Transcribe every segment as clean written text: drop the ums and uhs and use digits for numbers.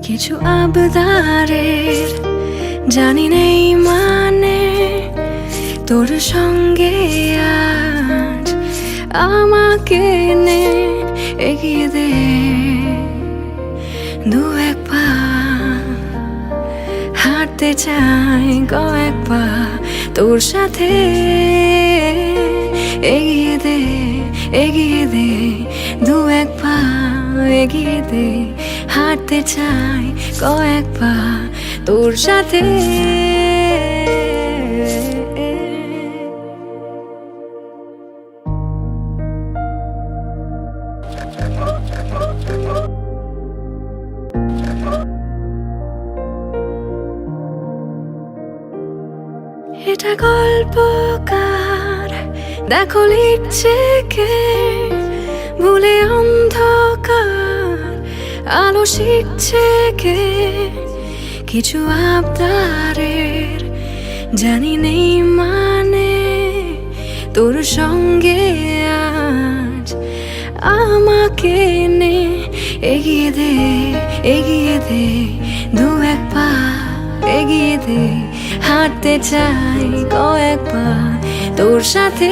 কিছু আবদারের জানি নেই মানে, তোর সঙ্গে আজ আমাকে নে এগিয়ে দে দু এক পা, হাঁটতে চাই কয়েক পা তোর সাথে, এগিয়ে দে দু এক পা, এগিয়ে দে, হাঁটতে চাই কয়েক পা তোর সাথে। এটা গল্পকার দেখো লিখছে কে, ভুলে অন্ধকার আলো শিখছে কে, কিছু আবদারের জানি নেই মানে, তোর সঙ্গে আজ আমাকে নে এগিয়ে দে দু এক পা, এগিয়ে দে, হাঁটতে চাই কয়েক পা তোর সাথে।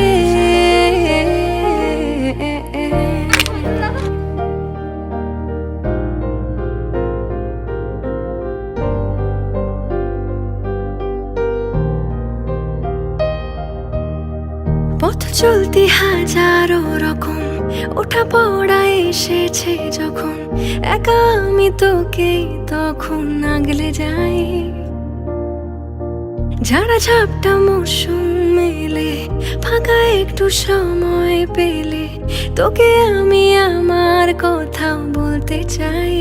পথ চলতি হাজারো রকম, ওঠা পড়া এসেছে যখন, একা আমি তোকে তখন আগলে যাই, ঝাড়া ঝাপটা মৌসুম মেলে, ফাঁকা একটু সময় পেলে তোকে আমি আমার কথা বলতে চাই,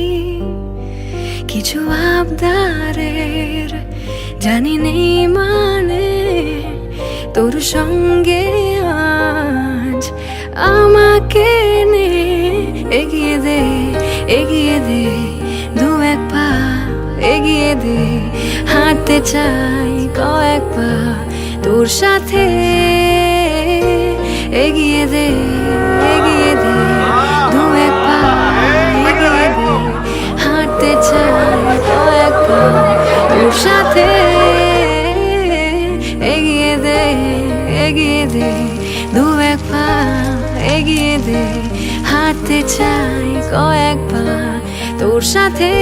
কিছু আবদারের জানি নেই মানে, তোর সঙ্গে আজ আমাকে নে এগিয়ে দে দু এক পা, এগিয়ে দে, হাঁটতে চাই কয়েক পা তোর সাথে, এগিয়ে দে দু এক পা, এগিয়ে দে, হাঁটতে চাই কয়েক পা তোর সাথে, এগিয়ে দে দু এক পা, এগিয়ে দে, হাঁটতে চাই কয়েক পা তোর সাথে।